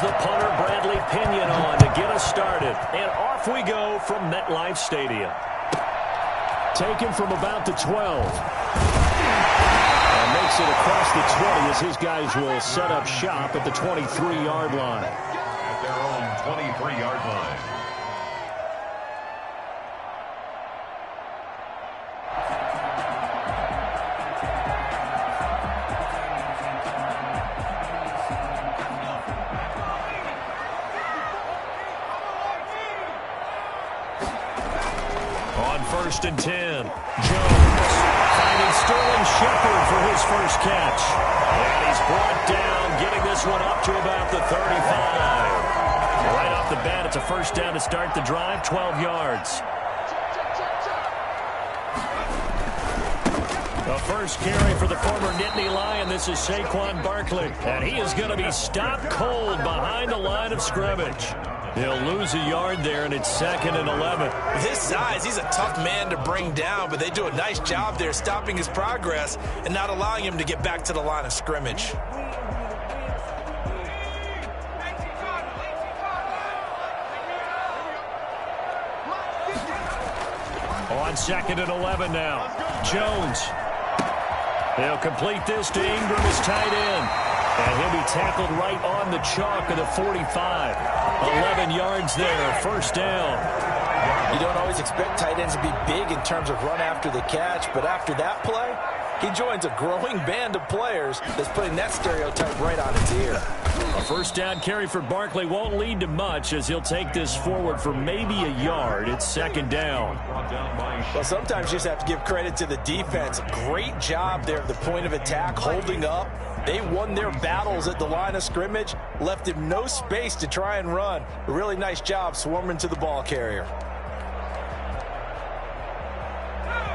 brings the punter, Bradley Pinion, on to get us started. And off we go from MetLife Stadium. Taken from about the 12. And makes it across the 20 as his guys will set up shop at the 23-yard line. At their own 23-yard line. First and 10. Jones finding Sterling Shepard for his first catch. And he's brought down, getting this one up to about the 35. Right off the bat, it's a first down to start the drive, 12 yards. The first carry for the former Nittany Lion. This is Saquon Barkley. And he is going to be stopped cold behind the line of scrimmage. He'll lose a yard there, and it's 2nd and 11. With his size, he's a tough man to bring down, but they do a nice job there stopping his progress and not allowing him to get back to the line of scrimmage. On 2nd and 11 now. Jones. He'll complete this to Ingram, his tight end. And he'll be tackled right on the chalk of the 45. 11 yards there, first down. You don't always expect tight ends to be big in terms of run after the catch, but after that play, he joins a growing band of players that's putting that stereotype right on its ear. A first down carry for Barkley won't lead to much as he'll take this forward for maybe a yard. It's 2nd down. Well, sometimes you just have to give credit to the defense. Great job there at the point of attack, holding up. They won their battles at the line of scrimmage, left him no space to try and run. A really nice job swarming to the ball carrier.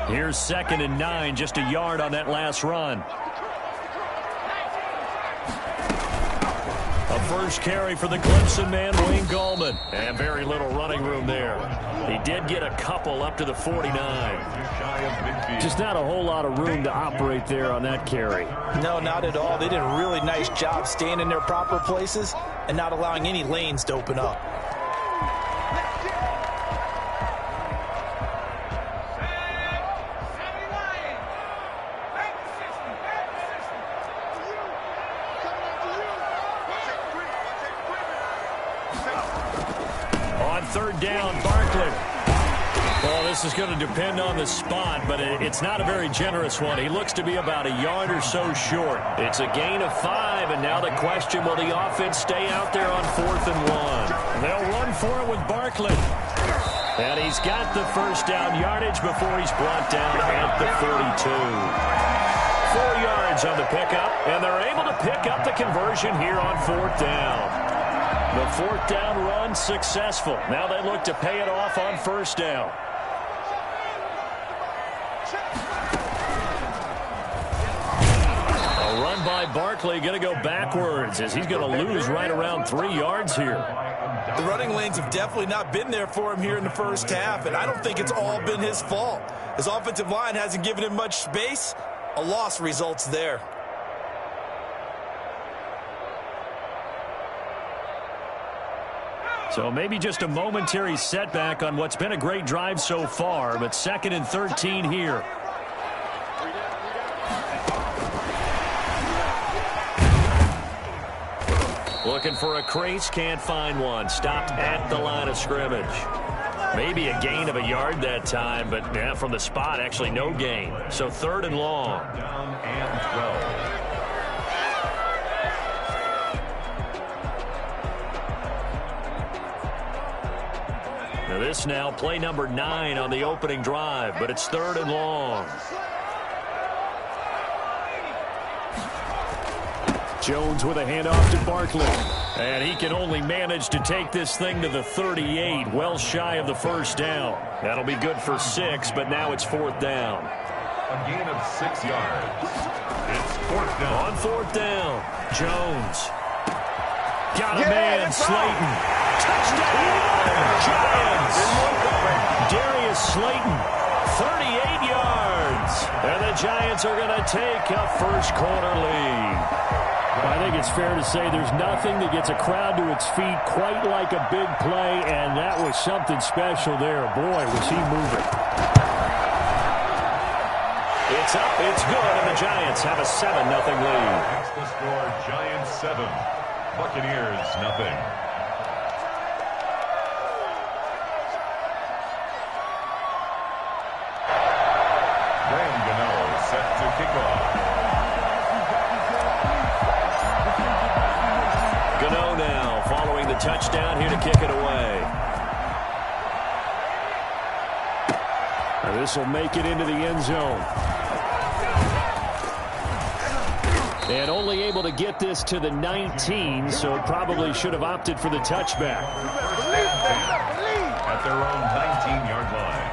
Here's 2nd and 9, just a yard on that last run. A first carry for the Clemson man, Wayne Gallman. And very little running room there. He did get a couple up to the 49. Just not a whole lot of room to operate there on that carry. No, not at all. They did a really nice job staying in their proper places and not allowing any lanes to open up. On 3rd down, Barkley. Well, this is going to depend on the spot, but it's not a very generous one. He looks to be about a yard or so short. It's a gain of 5, and now the question, will the offense stay out there on 4th and 1? They'll run for it with Barkley. And he's got the first down yardage before he's brought down at the 42. 4 yards on the pickup, and they're able to pick up the conversion here on 4th down. The 4th down run successful. Now they look to pay it off on 1st down. A run by Barkley going to go backwards as he's going to lose right around 3 yards here. The running lanes have definitely not been there for him here in the first half, and I don't think it's all been his fault. His offensive line hasn't given him much space. A loss results there. So maybe just a momentary setback on what's been a great drive so far, but 2nd and 13 here. Looking for a crease, can't find one. Stopped at the line of scrimmage. Maybe a gain of a yard that time, but yeah, from the spot, actually no gain. So 3rd and long. Down and 12. This now play number 9 on the opening drive, but it's 3rd and long. Jones with a handoff to Barkley. And he can only manage to take this thing to the 38, well shy of the first down. That'll be good for 6, but now it's 4th down. A gain of 6 yards. It's 4th down. On 4th down, Jones. Got a man, Slayton. Touchdown, Giants. Darius Slayton, 38 yards. And the Giants are going to take a first quarter lead. I think it's fair to say there's nothing that gets a crowd to its feet quite like a big play, and that was something special there. Boy, was he moving. It's up, it's good, and the Giants have a 7-0 lead. That's the score, Giants 7, Buccaneers 0. Gano now following the touchdown here to kick it away. This will make it into the end zone. And only able to get this to the 19, so probably should have opted for the touchback. At their own 19-yard line.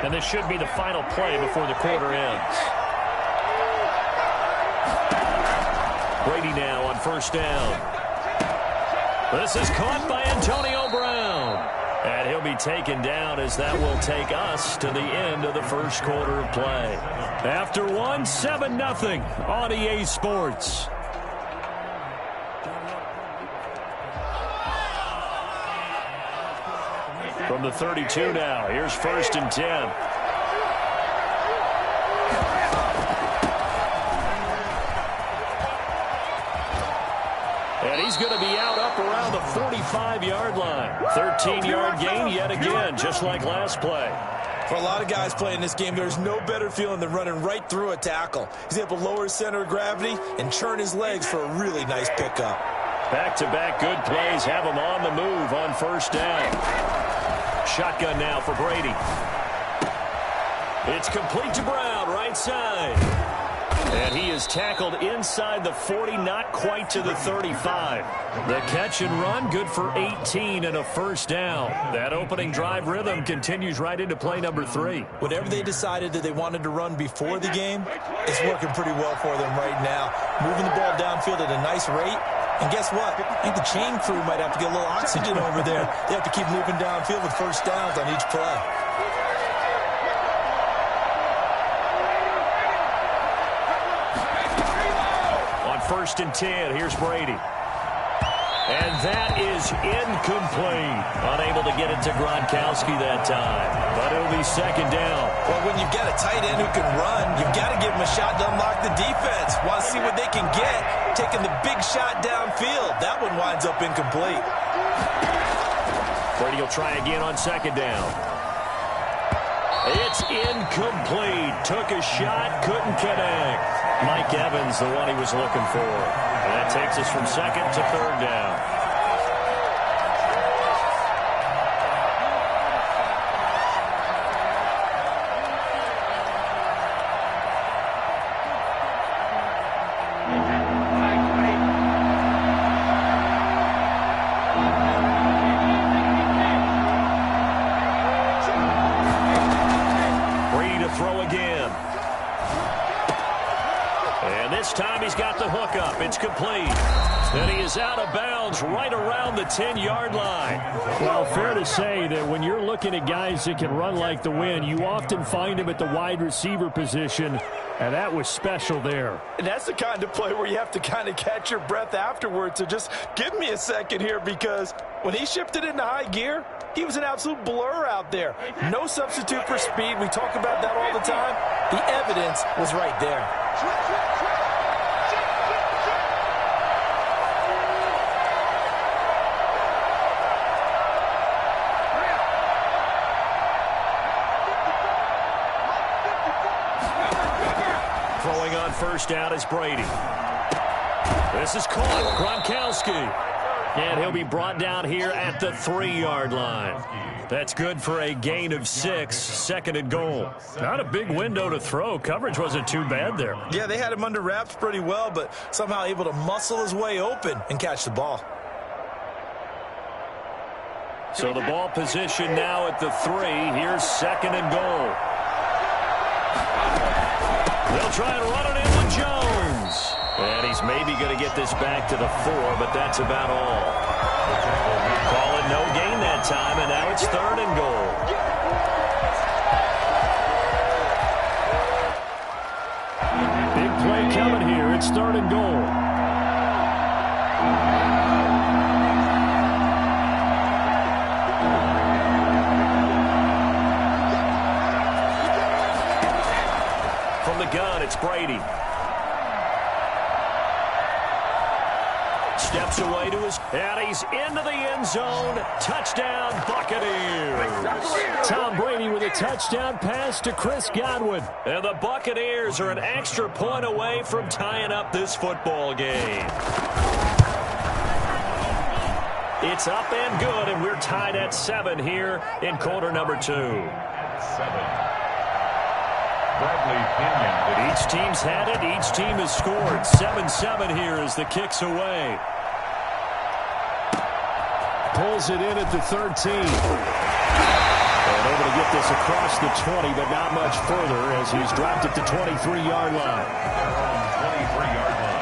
And this should be the final play before the quarter ends. Brady now on first down. This is caught by Antonio Brown. And he'll be taken down as that will take us to the end of the first quarter of play. After one, 7-0 on EA Sports. From the 32 now, here's 1st and 10. And he's going to be out up around the 45-yard line. 13-yard gain yet again, just like last play. For a lot of guys playing this game, there's no better feeling than running right through a tackle. He's able to lower his center of gravity and churn his legs for a really nice pickup. Back-to-back good plays have him on the move on first down. Shotgun now for Brady. It's complete to Brown, right side. And he is tackled inside the 40, not quite to the 35. The catch and run, good for 18 and a first down. That opening drive rhythm continues right into play number 3. Whatever they decided that they wanted to run before the game, it's working pretty well for them right now. Moving the ball downfield at a nice rate. And guess what? I think the chain crew might have to get a little oxygen over there. They have to keep moving downfield with first downs on each play. On 1st and 10, here's Brady. And that is incomplete. Unable to get it to Gronkowski that time. But it'll be 2nd down. Well, when you've got a tight end who can run, you've got to give him a shot to unlock the defense. Want to see what they can get. Taking the big shot downfield. That one winds up incomplete. Brady will try again on 2nd down. It's incomplete. Took a shot, couldn't connect. Mike Evans, the one he was looking for. And that takes us from 2nd to 3rd down. Brady to throw again. And this time he's got the hook up. It's complete. And he is out of bounds right around the 10-yard line. Well, fair to say that when you're looking at guys that can run like the wind, you often find him at the wide receiver position, and that was special there. And that's the kind of play where you have to kind of catch your breath afterwards. So just give me a second here, because when he shifted into high gear, he was an absolute blur out there. No substitute for speed. We talk about that all the time. The evidence was right there. Throwing on first down is Brady. This is caught. Gronkowski. And he'll be brought down here at the 3-yard line. That's good for a gain of 6, 2nd and goal. Not a big window to throw. Coverage wasn't too bad there. Yeah, they had him under wraps pretty well, but somehow able to muscle his way open and catch the ball. So the ball position now at the 3. Here's 2nd and goal. They'll try and run it in with Jones. And he's maybe going to get this back to the 4, but that's about all. Call it no gain that time, and now it's 3rd and goal. It's 3rd and goal. From the gun, it's Brady. Steps away to his, and he's into the end zone. Touchdown, Buccaneers. Tom Brady with a touchdown pass to Chris Godwin. And the Buccaneers are an extra point away from tying up this football game. It's up and good, and we're tied at 7 here in quarter number 2. 7. Bradley Pinion. Each team's had it. Each team has scored. 7-7 here as the kick's away. Pulls it in at the 13. And able to get this across the 20, but not much further as he's dropped it to 23-yard line. They're on 23-yard line.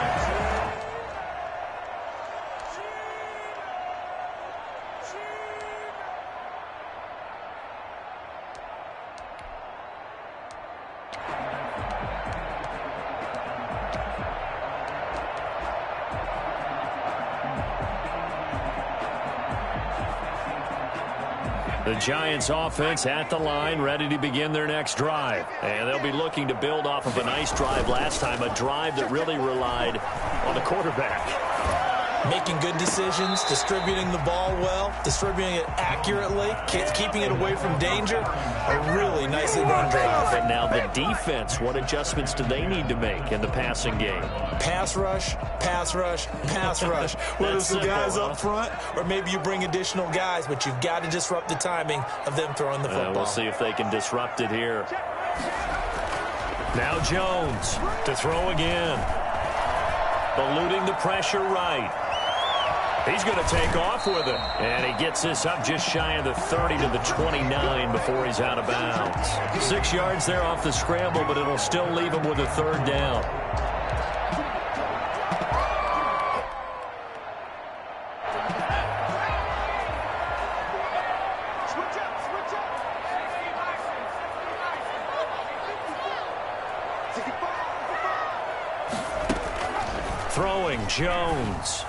The Giants offense at the line, ready to begin their next drive. And they'll be looking to build off of a nice drive last time, a drive that really relied on the quarterback. Making good decisions, distributing the ball well, distributing it accurately, keeping it away from danger. A really nicely run drive. And now the defense, what adjustments do they need to make in the passing game? Pass rush, pass rush, pass rush. Whether it's the guys up front or maybe you bring additional guys, but you've got to disrupt the timing of them throwing the football. We'll see if they can disrupt it here. Now Jones to throw again. Eluding the pressure right. He's going to take off with it. And he gets this up just shy of the 30 to the 29 before he's out of bounds. 6 yards there off the scramble, but it'll still leave him with a 3rd down. Throwing Jones.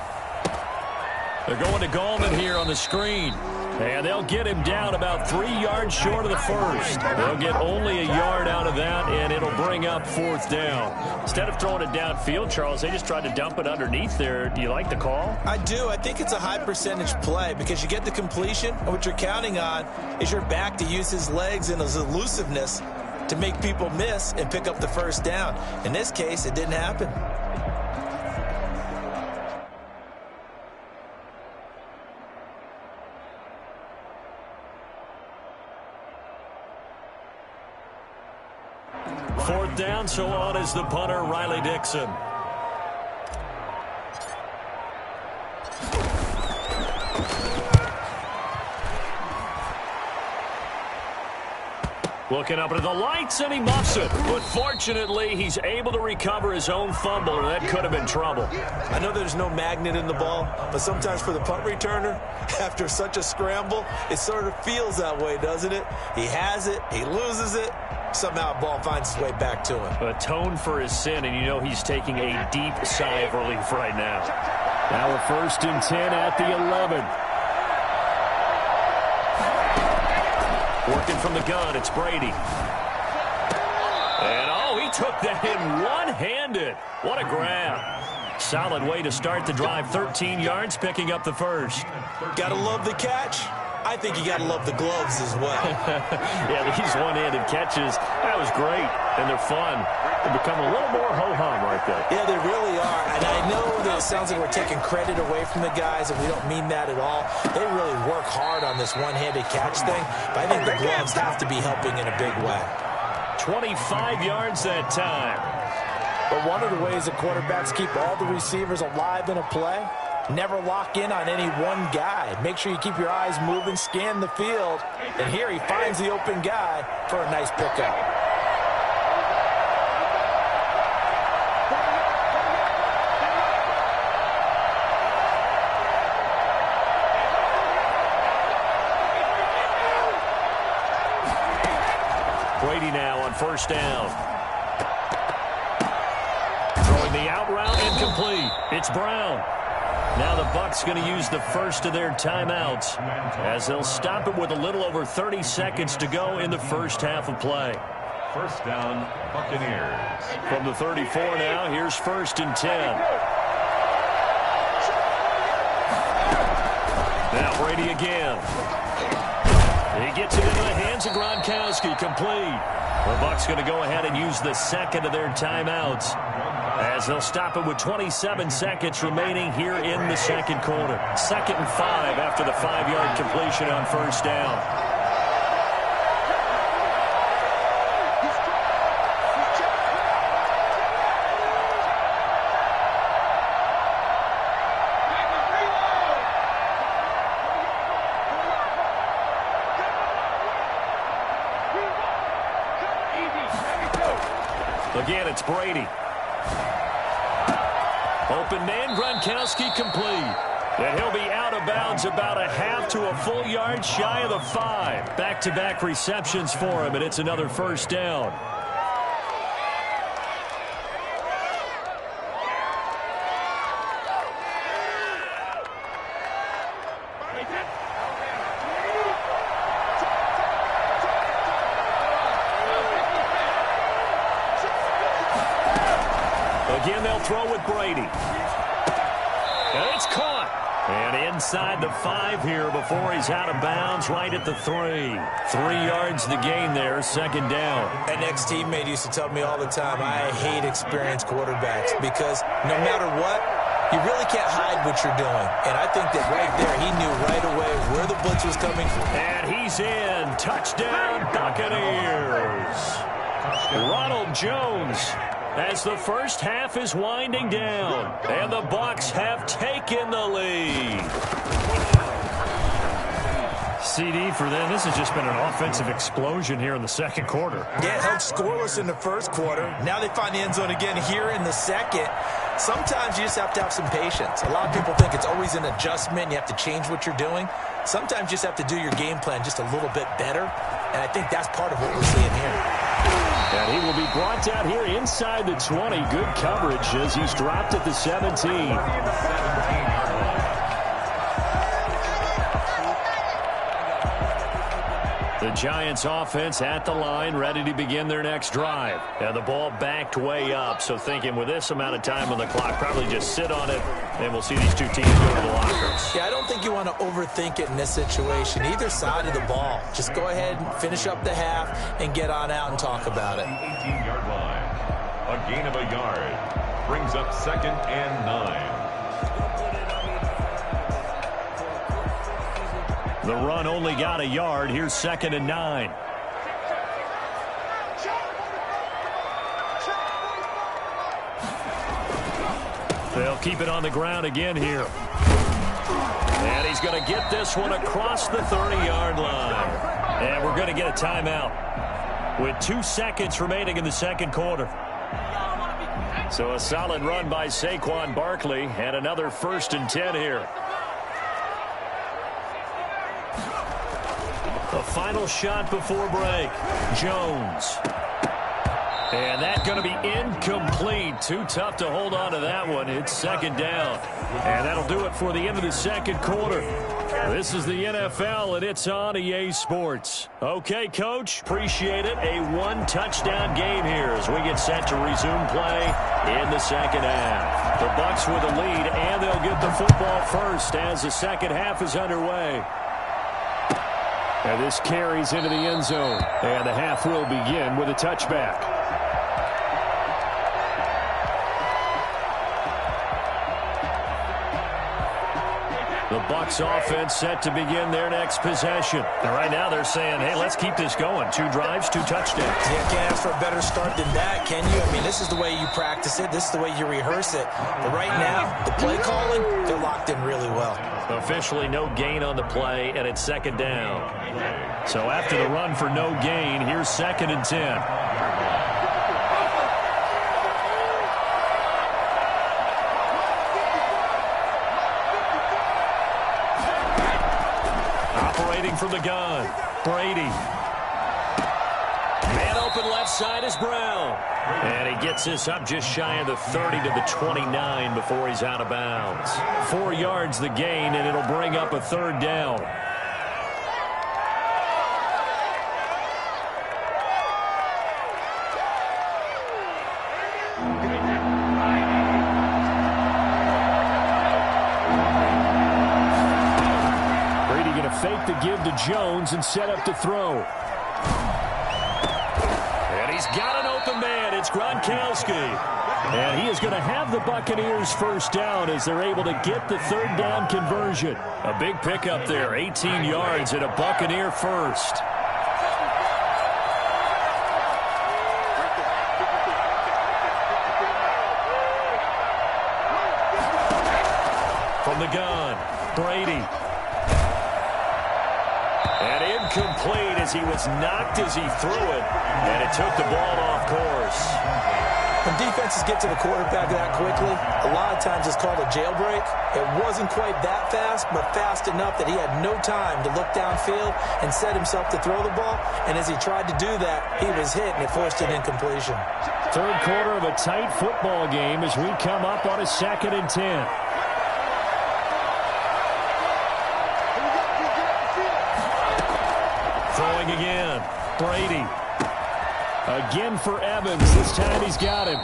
They're going to Gallman here on the screen. And they'll get him down about 3 yards short of the first. They'll get only a yard out of that, and it'll bring up 4th down. Instead of throwing it downfield, Charles, they just tried to dump it underneath there. Do you like the call? I do. I think it's a high percentage play because you get the completion, and what you're counting on is your back to use his legs and his elusiveness to make people miss and pick up the 1st down. In this case, it didn't happen. Fourth down, so on is the punter, Riley Dixon. Looking up at the lights, and he muffs it. But fortunately, he's able to recover his own fumble, or that could have been trouble. I know there's no magnet in the ball, but sometimes for the punt returner, after such a scramble, it sort of feels that way, doesn't it? He has it, he loses it, somehow the ball finds its way back to him. Atone for his sin, and you know he's taking a deep sigh of relief right now. Now a 1st and 10 at the 11. Working from the gun, it's Brady. And, oh, he took that in one-handed. What a grab. Solid way to start the drive. 13 yards, picking up the 1st. Gotta love the catch. I think you gotta love the gloves as well. Yeah, these one-handed catches, that was great. And they're fun. They become a little more ho-hum right there. Yeah, they really are. And I know that it sounds like we're taking credit away from the guys, and we don't mean that at all. They really work hard on this one-handed catch thing, but I think the gloves have to be helping in a big way. 25 yards that time. But one of the ways that quarterbacks keep all the receivers alive in a play, never lock in on any one guy. Make sure you keep your eyes moving, scan the field, and here he finds the open guy for a nice pickup. Brady now on 1st down. Throwing the out route. complete. It's Brown. Now the Bucs going to use the first of their timeouts as they'll stop it with a little over 30 seconds to go in the first half of play. First down, Buccaneers. From the 34 now, here's 1st and 10. Now Brady again. He gets it into the hands of Gronkowski, complete. The Bucs going to go ahead and use the second of their timeouts as they'll stop it with 27 seconds remaining here in the second quarter. 2nd and 5 after the 5-yard completion on first down. Again, it's Brady. Open man, Gronkowski complete. And he'll be out of bounds about a half to a full yard shy of the 5. Back-to-back receptions for him, and it's another first down. Again, they'll throw with Brady. And it's caught. And inside the 5 here before he's out of bounds, right at the 3. 3 yards the gain there, 2nd down. An ex-teammate used to tell me all the time, I hate experienced quarterbacks because no matter what, you really can't hide what you're doing. And I think that right there, he knew right away where the blitz was coming from. And he's in. Touchdown, Buccaneers. Ronald Jones, as the first half is winding down, and the Bucs have taken the lead. CD for them. This has just been an offensive explosion here in the second quarter. Yeah, held scoreless in the first quarter. Now they find the end zone again here in the second. Sometimes you just have to have some patience. A lot of people think it's always an adjustment. You have to change what you're doing. Sometimes you just have to do your game plan just a little bit better, and I think that's part of what we're seeing here. And he will be brought down here inside the 20. Good coverage as he's dropped at the 17. The Giants offense at the line, ready to begin their next drive. And the ball backed way up, so thinking with this amount of time on the clock, probably just sit on it, and we'll see these two teams go to the lockers. Yeah, I don't think you want to overthink it in this situation. Either side of the ball. Just go ahead and finish up the half and get on out and talk about it. 18-yard line. A gain of a yard. Brings up 2nd and 9. The run only got a yard. Here's 2nd and 9. They'll keep it on the ground again here. And he's going to get this one across the 30-yard line. And we're going to get a timeout with 2 seconds remaining in the second quarter. So a solid run by Saquon Barkley and another 1st and 10 here. The final shot before break. Jones. And that's going to be incomplete. Too tough to hold on to that one. It's 2nd down. And that'll do it for the end of the second quarter. This is the NFL, and it's on EA Sports. Okay, Coach, appreciate it. A 1-touchdown game here as we get set to resume play in the second half. The Bucs with a lead, and they'll get the football first as the second half is underway. And this carries into the end zone. And the half will begin with a touchback. The Bucs offense set to begin their next possession. And right now they're saying, hey, let's keep this going. 2 drives, 2 touchdowns. Yeah, can't ask for a better start than that, can you? I mean, this is the way you practice it. This is the way you rehearse it. But right now, the play calling, they're locked in really well. Officially no gain on the play, and it's 2nd down. So after the run for no gain, here's 2nd and 10. From the gun, Brady. Man Wide open left side is Brown. And he gets this up just shy of the 30 to the 29 before he's out of bounds. 4 yards the gain, and it'll bring up a third down. Brady going to fake the give to Jones and set up to throw. And he's got an open man. It's Gronkowski. And he is going to have the Buccaneers first down as they're able to get the third down conversion. A big pickup there, 18 yards and a Buccaneer first. From the gun, Brady. And incomplete as he was knocked as he threw it. And it took the ball off course. When defenses get to the quarterback that quickly, a lot of times it's called a jailbreak. It wasn't quite that fast, but fast enough that he had no time to look downfield and set himself to throw the ball. And as he tried to do that, he was hit, and it forced an incompletion. Third quarter of a tight football game as we come up on a 2nd and 10. Throwing again, Brady. Again for Evans. This time he's got him.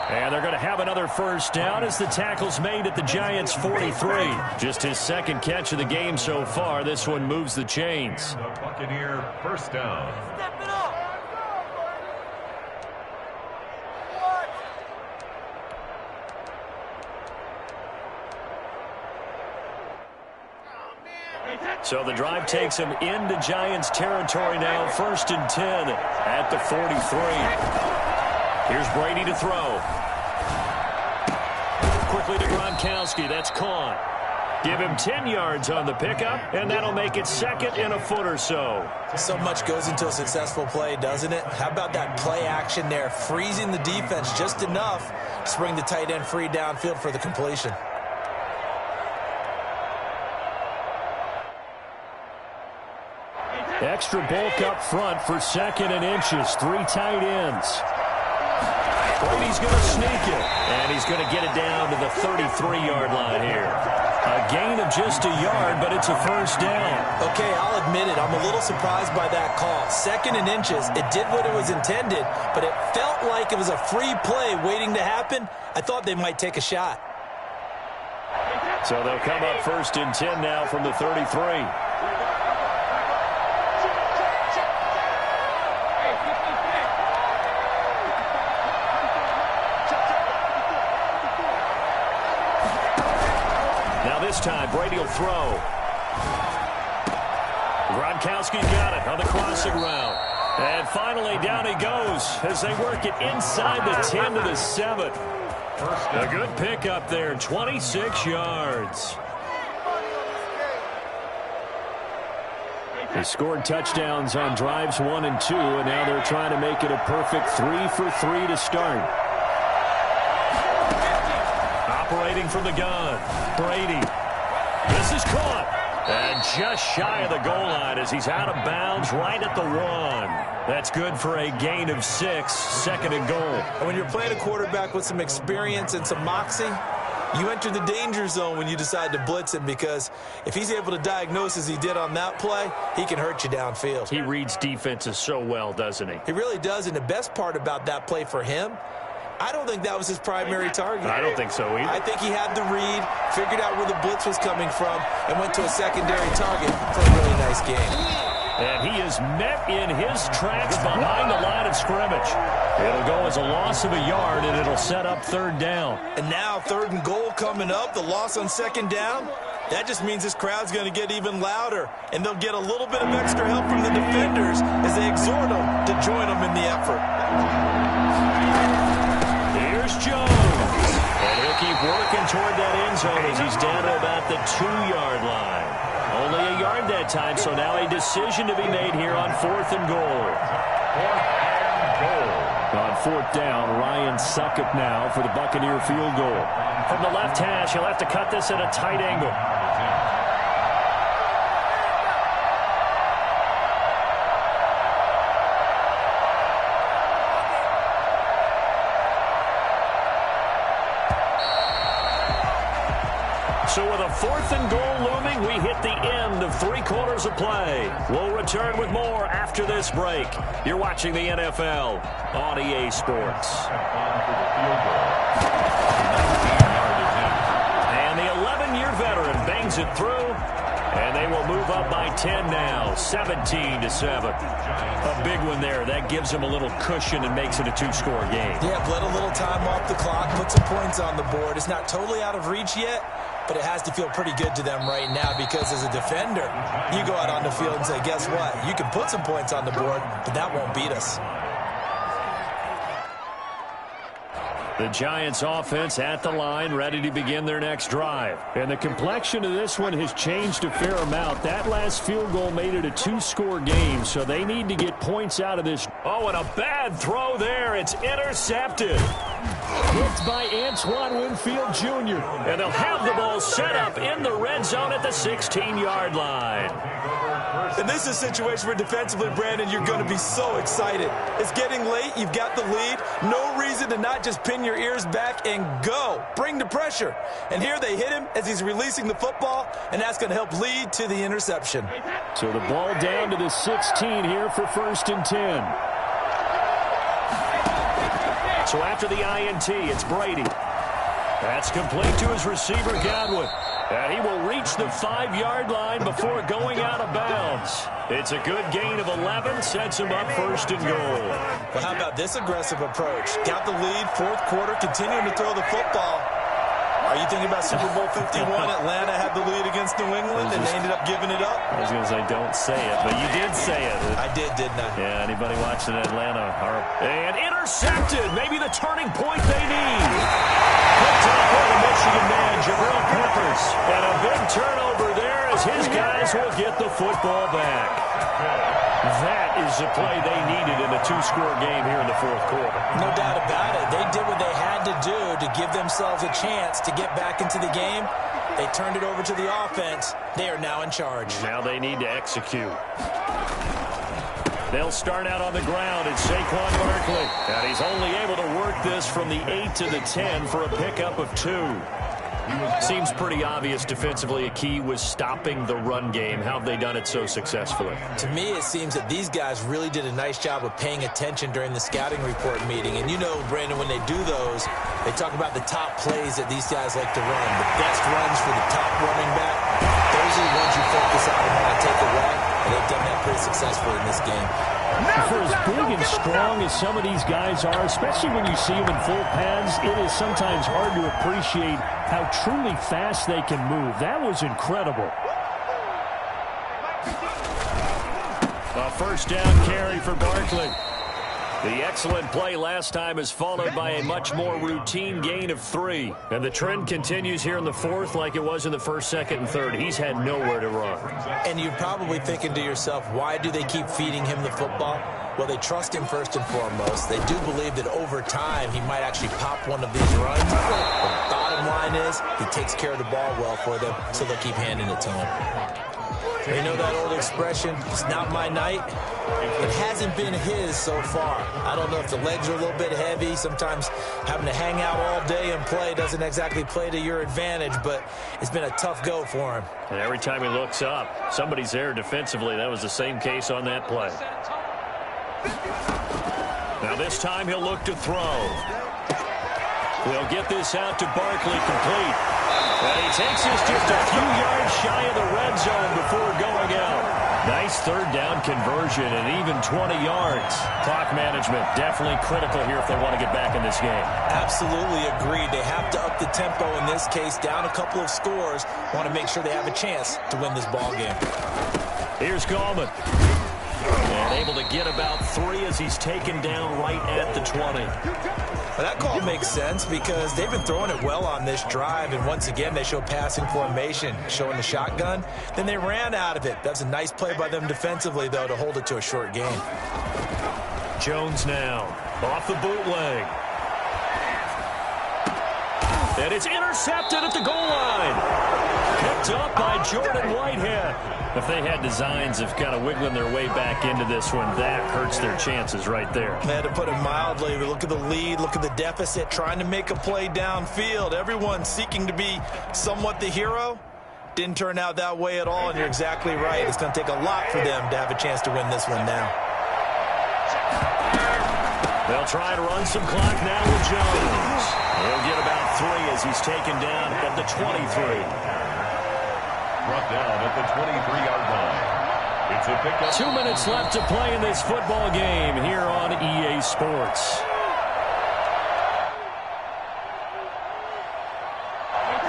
And they're going to have another first down as the tackle's made at the Giants' 43. Just his second catch of the game so far. This one moves the chains. The Buccaneer first down. Step it up. So the drive takes him into Giants territory now. 1st and 10 at the 43. Here's Brady to throw. Quickly to Gronkowski. That's caught. Give him 10 yards on the pickup, and that'll make it 2nd and a foot or so. So much goes into a successful play, doesn't it? How about that play action there, freezing the defense just enough to bring the tight end free downfield for the completion. Extra bulk up front for 2nd and inches. 3 tight ends. Brady's going to sneak it. And he's going to get it down to the 33-yard line here. A gain of just a yard, but it's a first down. Okay, I'll admit it. I'm a little surprised by that call. 2nd and inches. It did what it was intended, but it felt like it was a free play waiting to happen. I thought they might take a shot. So they'll come up 1st and 10 now from the 33. This time, Brady will throw. Gronkowski's got it on the crossing route. And finally, down he goes as they work it inside the 10 to the 7. A good pickup there, 26 yards. They scored touchdowns on drives 1 and 2, and now they're trying to make it a perfect 3 for 3 to start. Operating from the gun, Brady. This is caught. And just shy of the goal line as he's out of bounds right at the 1. That's good for a gain of 6, 2nd and goal. And when you're playing a quarterback with some experience and some moxie, you enter the danger zone when you decide to blitz him, because if he's able to diagnose as he did on that play, he can hurt you downfield. He reads defenses so well, doesn't he? He really does, and the best part about that play for him, I don't think that was his primary target. I don't think so either. I think he had the read, figured out where the blitz was coming from, and went to a secondary target for a really nice game. And he is met in his tracks behind the line of scrimmage. It'll go as a loss of a yard, and it'll set up 3rd down. And now 3rd and goal coming up, the loss on 2nd down. That just means this crowd's going to get even louder, and they'll get a little bit of extra help from the defenders as they exhort them to join them in the effort. Here's Jones. And he'll keep working toward that end zone as he's down to about the 2-yard line. Only a yard that time, so now a decision to be made here on 4th and goal. 4th and goal. On 4th down, Ryan Succop now for the Buccaneer field goal. From the left hash, he'll have to cut this at a tight angle. So with a 4th and goal looming, we hit the end of 3 quarters of play. We'll return with more after this break. You're watching the NFL on EA Sports. And the 11-year veteran bangs it through, and they will move up by 10 now, 17-7. A big one there. That gives them a little cushion and makes it a 2-score game. Yeah, bled a little time off the clock, put some points on the board. It's not totally out of reach yet, but it has to feel pretty good to them right now because as a defender, you go out on the field and say, guess what? You can put some points on the board, but that won't beat us. The Giants offense at the line, ready to begin their next drive. And the complexion of this one has changed a fair amount. That last field goal made it a 2-score game, so they need to get points out of this. Oh, and a bad throw there. It's intercepted. Hit by Antoine Winfield Jr. And they'll have the ball set up in the red zone at the 16-yard line. And this is a situation where defensively, Brandon, you're going to be so excited. It's getting late. You've got the lead. No reason to not just pin your ears back and go. Bring the pressure. And here they hit him as he's releasing the football, and that's going to help lead to the interception. So the ball down to the 16 here for 1st and 10. So after the INT, it's Brady. That's complete to his receiver, Godwin. And he will reach the 5-yard line before going out of bounds. It's a good gain of 11, sets him up 1st and goal. Well, how about this aggressive approach? Got the lead, 4th quarter, continuing to throw the football. Are you thinking about Super Bowl 51? Atlanta had the lead against New England, and they ended up giving it up? I was going to say, don't say it, but you did say it. I did, didn't I? Yeah, anybody watching Atlanta? And intercepted. Maybe the turning point they need. Picked up by the Michigan man, Jabril Peppers. And a big turnover there as his guys will get the football back. That is the play they needed in a 2-score game here in the 4th quarter. No doubt about it. They did what they had to do to give themselves a chance to get back into the game. They turned it over to the offense. They are now in charge. Now they need to execute. They'll start out on the ground. It's Saquon Barkley. And he's only able to work this from the 8 to the 10 for a pickup of 2. Seems pretty obvious defensively a key was stopping the run game. How have they done it so successfully? To me, it seems that these guys really did a nice job of paying attention during the scouting report meeting. And you know, Brandon, when they do those, they talk about the top plays that these guys like to run. The best runs for the top running back. Those are the ones you focus on and want to take away. And they've done that pretty successfully in this game. For as big and strong as some of these guys are, especially when you see them in full pads, it is sometimes hard to appreciate how truly fast they can move. That was incredible. A 1st down carry for Barkley. The excellent play last time is followed by a much more routine gain of 3. And the trend continues here in the 4th like it was in the 1st, 2nd, and 3rd. He's had nowhere to run. And you're probably thinking to yourself, why do they keep feeding him the football? Well, they trust him first and foremost. They do believe that over time he might actually pop one of these runs. The bottom line is he takes care of the ball well for them, so they'll keep handing it to him. You know that old expression, it's not my night? It hasn't been his so far. I don't know if the legs are a little bit heavy. Sometimes having to hang out all day and play doesn't exactly play to your advantage, but it's been a tough go for him. And every time he looks up, somebody's there defensively. That was the same case on that play. Now this time he'll look to throw. They'll get this out to Barkley complete. And he takes us just a few yards shy of the red zone before going out. Nice 3rd down conversion and even 20 yards. Clock management definitely critical here if they want to get back in this game. Absolutely agreed. They have to up the tempo in this case, down a couple of scores. Want to make sure they have a chance to win this ball game. Here's Gallman. And able to get about 3 as he's taken down right at the 20. Well, that call makes sense because they've been throwing it well on this drive, and once again they show passing formation, showing the shotgun. Then they ran out of it. That's a nice play by them defensively, though, to hold it to a short gain. Jones now off the bootleg. And it's intercepted at the goal line. Picked up by Jordan Whitehead. If they had designs of kind of wiggling their way back into this one, that hurts their chances right there. Man, to put it mildly, look at the lead, look at the deficit, trying to make a play downfield. Everyone seeking to be somewhat the hero. Didn't turn out that way at all, and you're exactly right. It's going to take a lot for them to have a chance to win this one now. They'll try to run some clock now with Jones. He'll get about 3 as he's taken down at the 23. Brought down at the 23-yard line. It's a pickup. 2 minutes left to play in this football game here on EA Sports.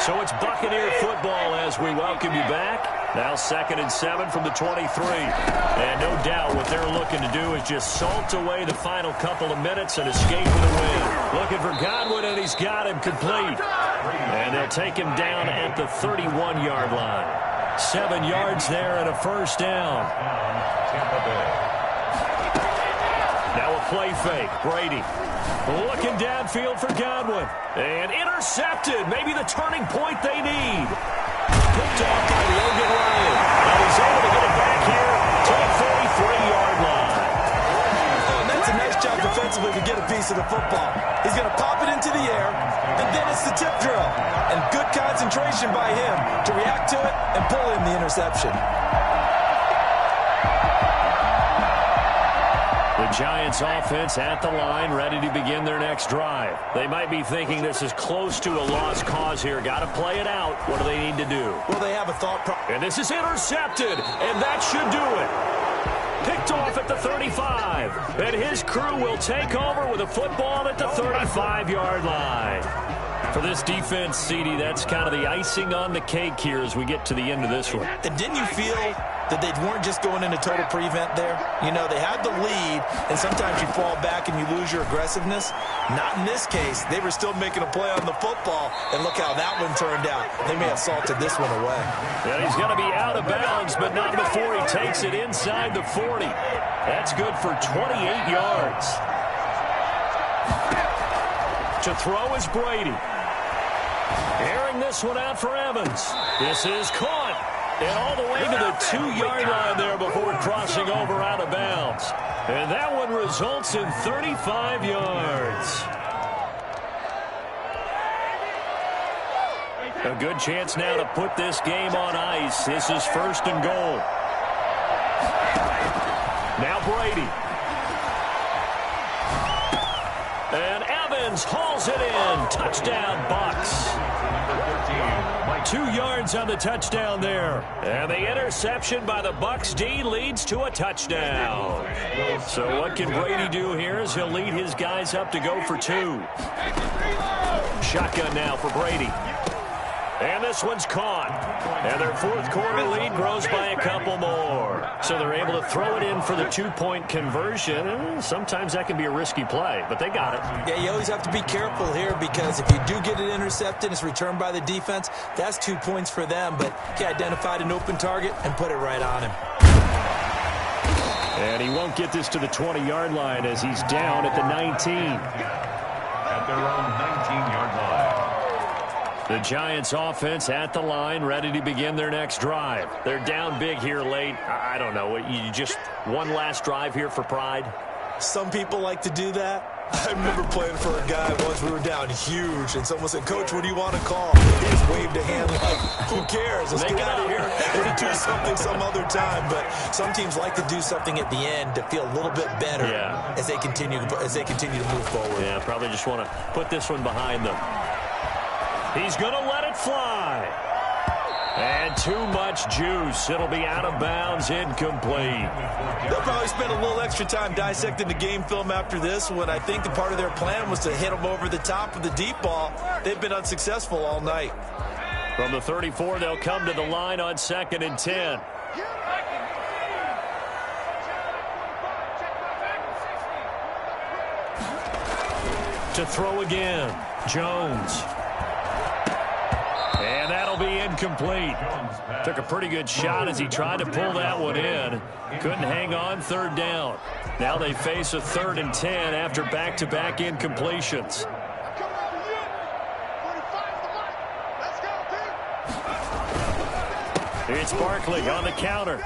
So it's Buccaneer football as we welcome you back. Now 2nd and 7 from the 23. And no doubt what they're looking to do is just salt away the final couple of minutes and escape with a win. Looking for Godwin, and he's got him complete. And they'll take him down at the 31-yard line. 7 yards there and a first down. Now a play fake. Brady looking downfield for Godwin. And intercepted. Maybe the turning point they need. Picked off by Logan Ryan. And he's able to get it back here to the 43-yard line. And that's a nice job defensively to get a piece of the football. He's going to pop it into the air, and then it's the tip drill. And good concentration by him to react to it and pull in the interception. The Giants offense at the line, ready to begin their next drive. They might be thinking this is close to a lost cause here. Got to play it out. What do they need to do? Well, they have a thought process. And this is intercepted, and that should do it. Picked off at the 35. And his crew will take over with a football at the 35-yard line. For this defense, CD, that's kind of the icing on the cake here as we get to the end of this one. And didn't you feel that they weren't just going into total prevent there? You know, they had the lead, and sometimes you fall back and you lose your aggressiveness. Not in this case. They were still making a play on the football, and look how that one turned out. They may have salted this one away. And he's going to be out of bounds, but not before he takes it inside the 40. That's good for 28 yards. To throw is Brady. Airing this one out for Evans. This is caught. And all the way to the 2-yard line there before crossing over out of bounds. And that one results in 35 yards. A good chance now to put this game on ice. This is 1st and goal. Now Brady. And Evans hauls it in. Touchdown, Bucks. 2 yards on the touchdown there. And the interception by the Bucks D leads to a touchdown. So what can Brady do here is he'll lead his guys up to go for 2. Shotgun now for Brady. And this one's caught. And their 4th quarter lead grows by a couple more. So they're able to throw it in for the 2-point conversion. Sometimes that can be a risky play, but they got it. Yeah, you always have to be careful here because if you do get it intercepted, it's returned by the defense. That's 2 points for them, but he identified an open target and put it right on him. And he won't get this to the 20-yard line as he's down at the 19. At their own 19-yard line. The Giants offense at the line, ready to begin their next drive. They're down big here late. I don't know. You just one last drive here for pride? Some people like to do that. I remember playing for a guy once. We were down huge, and someone said, "Coach, what do you want to call?" He just waved a hand like, "Who cares? Let's get out of here and do something some other time." But some teams like to do something at the end to feel a little bit better as they continue to move forward. Yeah, probably just want to put this one behind them. He's going to let it fly. And too much juice. It'll be out of bounds, incomplete. They'll probably spend a little extra time dissecting the game film after this one. I think the part of their plan was to hit them over the top of the deep ball. They've been unsuccessful all night. From the 34, they'll come to the line on 2nd and 10. To throw again, Jones. And that'll be incomplete. Took a pretty good shot as he tried to pull that one in. Couldn't hang on, 3rd down. Now they face a 3rd and 10 after back-to-back It's Barkley on the counter.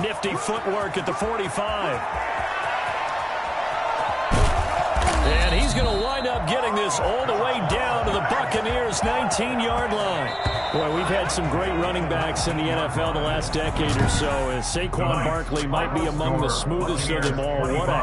Nifty footwork at the 45. And he's going to wind up getting this all the way down to the Buccaneers' 19-yard line. Boy, we've had some great running backs in the NFL the last decade or so, as Saquon Barkley might be among the smoothest of them all. What a